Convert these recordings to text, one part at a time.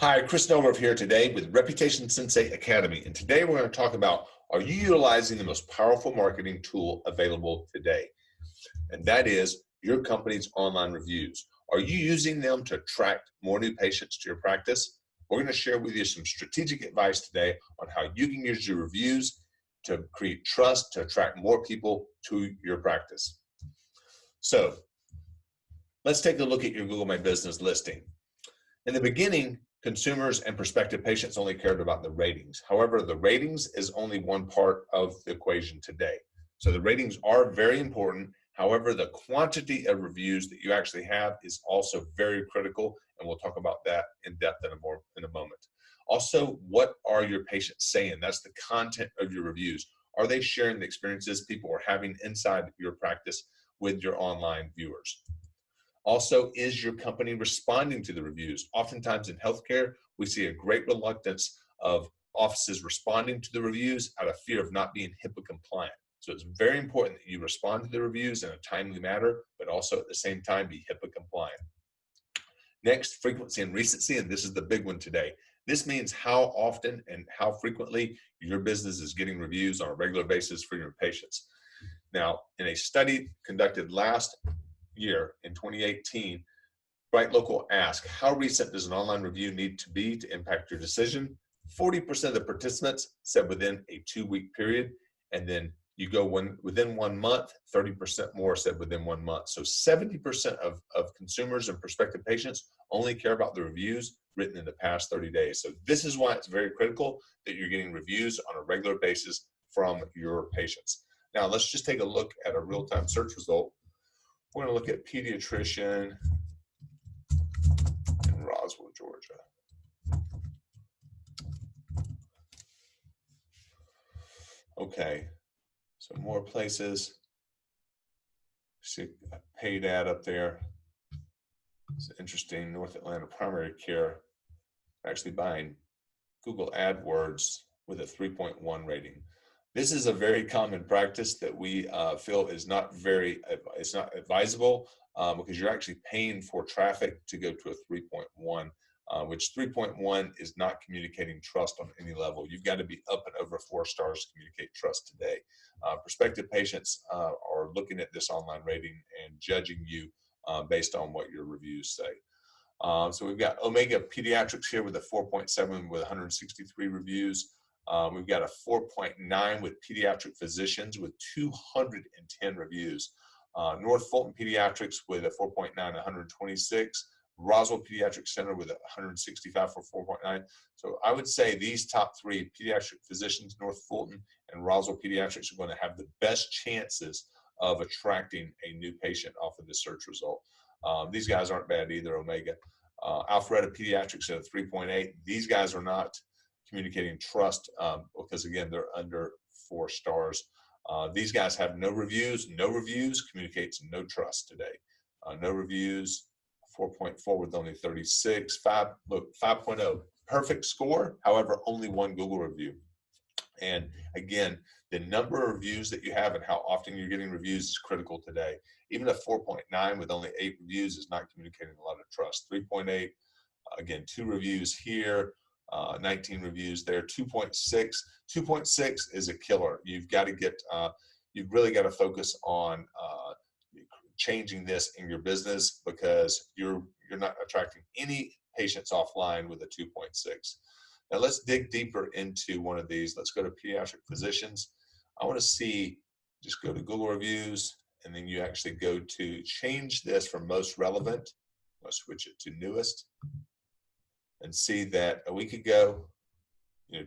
Hi, Chris Noldorf here today with Reputation Sensei Academy. And today we're going to talk about, are you utilizing the most powerful marketing tool available today? And that is your company's online reviews. Are you using them to attract more new patients to your practice? We're going to share with you some strategic advice today on how you can use your reviews to create trust, to attract more people to your practice. So let's take a look at your Google My Business listing. In the beginning, consumers and prospective patients only cared about the ratings. However, the ratings is only one part of the equation today. So the ratings are very important. However, the quantity of reviews that you actually have is also very critical, and we'll talk about that in depth in a moment. Also, what are your patients saying? That's the content of your reviews. Are they sharing the experiences people are having inside your practice with your online viewers? Also, is your company responding to the reviews? Oftentimes in healthcare, we see a great reluctance of offices responding to the reviews out of fear of not being HIPAA compliant. So it's very important that you respond to the reviews in a timely manner, but also at the same time be HIPAA compliant. Next, frequency and recency, and this is the big one today. This means how often and how frequently your business is getting reviews on a regular basis for your patients. Now, in a study conducted last year in 2018, Bright Local asked, how recent does an online review need to be to impact your decision? 40% of the participants said within a 2-week period, and then you go within 1 month, 30% more said within 1 month. So 70% of consumers and prospective patients only care about the reviews written in the past 30 days. So this is why it's very critical that you're getting reviews on a regular basis from your patients. Now let's just take a look at a real-time search result. We're going to look at pediatrician in Roswell, Georgia. Okay, so more places. See a paid ad up there. It's interesting. North Atlanta primary care actually buying Google AdWords with a 3.1 rating. This is a very common practice that we feel is not advisable because you're actually paying for traffic to go to a 3.1, which 3.1 is not communicating trust on any level. You've got to be up and over 4 stars to communicate trust today. Prospective patients are looking at this online rating and judging you based on what your reviews say. So we've got Omega Pediatrics here with a 4.7 with 163 reviews. We've got a 4.9 with Pediatric Physicians with 210 reviews. North Fulton Pediatrics with a 4.9, 126. Roswell Pediatric Center with 165 for 4.9. So I would say these top 3, Pediatric Physicians, North Fulton, and Roswell Pediatrics, are going to have the best chances of attracting a new patient off of this search result. These guys aren't bad either, Omega. Alpharetta Pediatrics at a 3.8. These guys are not communicating trust because, again, they're under 4 stars. These guys have no reviews. No reviews communicates no trust today. No reviews, 4.4 with only 36. 5.0, perfect score. However, only 1 Google review. And again, the number of reviews that you have and how often you're getting reviews is critical today. Even a 4.9 with only 8 reviews is not communicating a lot of trust. 3.8, again, 2 reviews here, 19 reviews there. 2.6 is a killer. You've got to get, you've really got to focus on changing this in your business because you're not attracting any patients offline with a 2.6. Now let's dig deeper into one of these. Let's go to Pediatric Physicians. I want to see, just go to Google Reviews, and then you actually go to change this from most relevant. I'll switch it to newest and see that a week ago,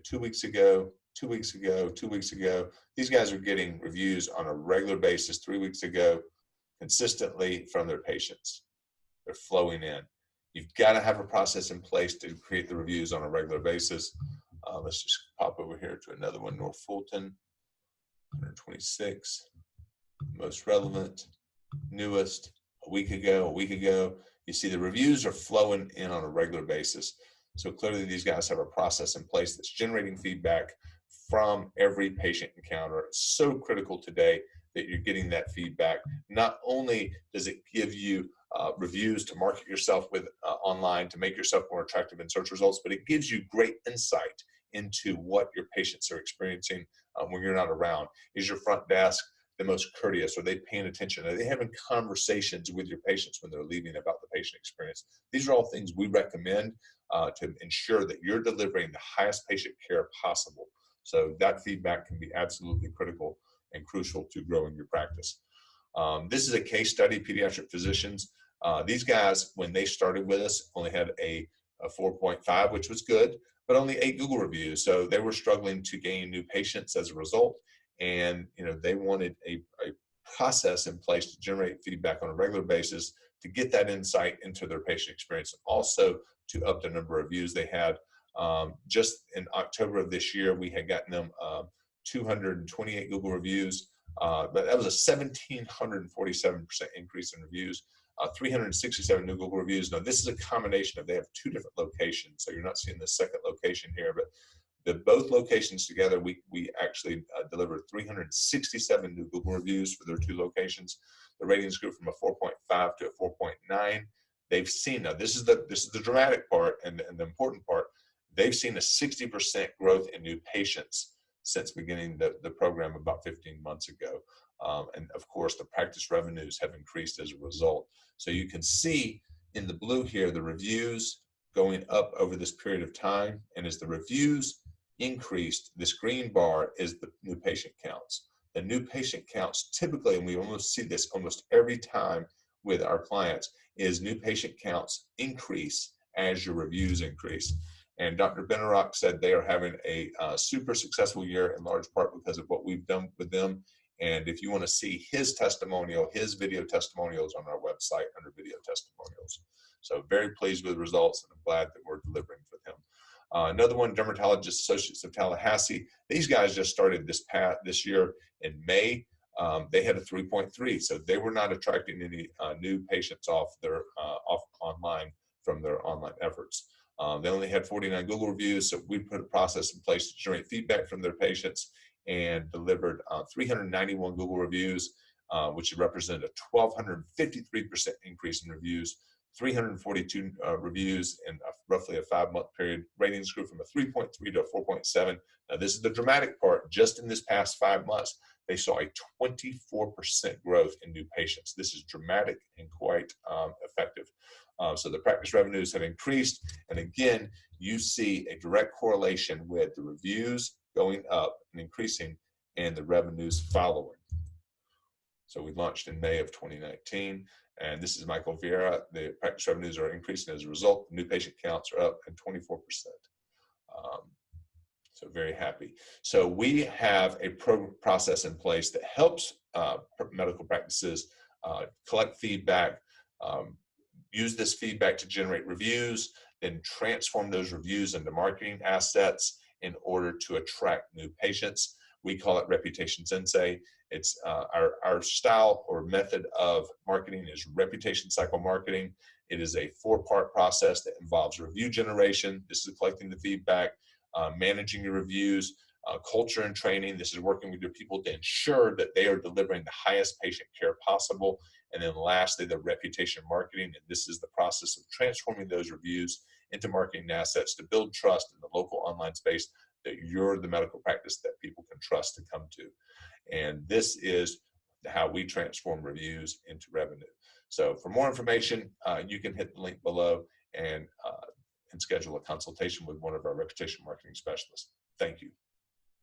2 weeks ago, 2 weeks ago, 2 weeks ago, these guys are getting reviews on a regular basis 3 weeks ago, consistently from their patients. They're flowing in. You've got to have a process in place to create the reviews on a regular basis. Let's just pop over here to another one, North Fulton, 126, most relevant, newest, a week ago. You see the reviews are flowing in on a regular basis. So clearly these guys have a process in place that's generating feedback from every patient encounter. It's so critical today that you're getting that feedback. Not only does it give you reviews to market yourself with online to make yourself more attractive in search results, but it gives you great insight into what your patients are experiencing when you're not around. Is your front desk the most courteous? Are they paying attention? Are they having conversations with your patients when they're leaving about the patient experience? These are all things we recommend to ensure that you're delivering the highest patient care possible. So that feedback can be absolutely critical and crucial to growing your practice. This is a case study, pediatric physicians. These guys, when they started with us, only had a 4.5, which was good, but only 8 Google reviews. So they were struggling to gain new patients as a result. And they wanted a process in place to generate feedback on a regular basis to get that insight into their patient experience, and also to up the number of views they had. Just in October of this year, we had gotten them 228 Google reviews, but that was a 1,747% increase in reviews. 367 new Google reviews. Now, this is a combination of, they have 2 different locations, so you're not seeing the second location here, but both locations together, we actually delivered 367 new Google reviews for their 2 locations. The ratings grew from a 4.5 to a 4.9. They've seen, now this is the dramatic part and the important part, they've seen a 60% growth in new patients since beginning the program about 15 months ago. And of course, the practice revenues have increased as a result. So you can see in the blue here, the reviews going up over this period of time. And as the reviews increased, this green bar is the new patient counts. The new patient counts typically, and we almost see this almost every time with our clients, is new patient counts increase as your reviews increase. And Dr. Benarock said they are having a super successful year in large part because of what we've done with them. And if you want to see his testimonial, his video testimonials on our website under video testimonials. So very pleased with the results, and I'm glad that we're delivering for him. Another one, Dermatologist Associates of Tallahassee. These guys just started this year in May. They had a 3.3, so they were not attracting any new patients off online from their online efforts. They only had 49 Google reviews, so we put a process in place to generate feedback from their patients and delivered 391 Google reviews, which represented a 1,253% increase in reviews, 342 reviews in roughly a 5-month period. Ratings grew from a 3.3 to a 4.7. Now, this is the dramatic part. Just in this past 5 months, they saw a 24% growth in new patients. This is dramatic and quite effective. So the practice revenues have increased. And again, you see a direct correlation with the reviews going up and increasing and the revenues following. So we launched in May of 2019. And this is Michael Vieira. The practice revenues are increasing as a result. New patient counts are up and 24%. So very happy. So we have a process in place that helps medical practices collect feedback, use this feedback to generate reviews, then transform those reviews into marketing assets in order to attract new patients. We call it Reputation Sensei. It's our style or method of marketing is reputation cycle marketing. It is a 4-part process that involves review generation. This is collecting the feedback, managing your reviews, culture and training. This is working with your people to ensure that they are delivering the highest patient care possible. And then lastly, the reputation marketing. And this is the process of transforming those reviews into marketing assets to build trust in the local online space that you're the medical practice that people can trust to come to. And this is how we transform reviews into revenue. So for more information, you can hit the link below and schedule a consultation with one of our reputation marketing specialists. Thank you.